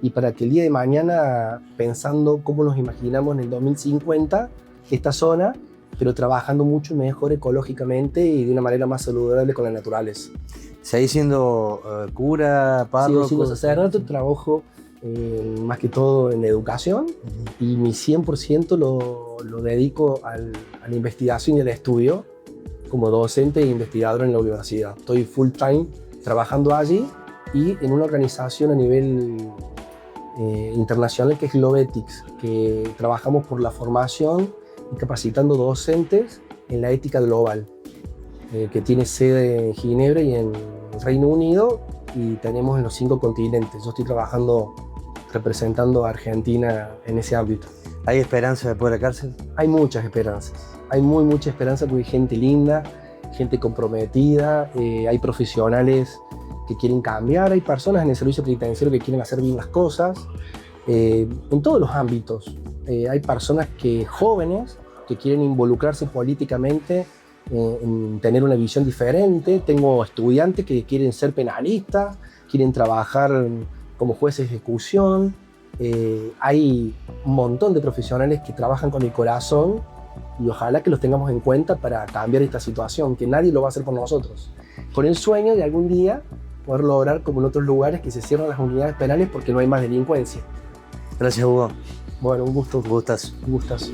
y para que el día de mañana, pensando cómo nos imaginamos en el 2050 esta zona, pero trabajando mucho mejor ecológicamente y de una manera más saludable con la naturaleza. ¿Seguís siendo cura, párroco? Sigo siendo sacerdote, trabajo más que todo en educación, y mi 100% lo dedico a la investigación y al estudio como docente e investigador en la universidad. Estoy full time trabajando allí y en una organización a nivel internacional que es Globethics, que trabajamos por la formación y capacitando docentes en la ética global, que tiene sede en Ginebra y en Reino Unido, y tenemos en los 5 continentes. Yo estoy trabajando representando a Argentina en ese ámbito. ¿Hay esperanza después de la cárcel? Hay muchas esperanzas. Hay mucha esperanza porque hay gente linda, gente comprometida, hay profesionales que quieren cambiar, hay personas en el servicio penitenciario que quieren hacer bien las cosas, en todos los ámbitos. Hay personas jóvenes que quieren involucrarse políticamente en tener una visión diferente. Tengo estudiantes que quieren ser penalistas, quieren trabajar como jueces de ejecución. Hay un montón de profesionales que trabajan con el corazón y ojalá que los tengamos en cuenta para cambiar esta situación, que nadie lo va a hacer por nosotros. Con el sueño de algún día poder lograr, como en otros lugares, que se cierran las unidades penales porque no hay más delincuencia. Gracias, Hugo. Bueno, un gusto. Gustas. Un gustazo.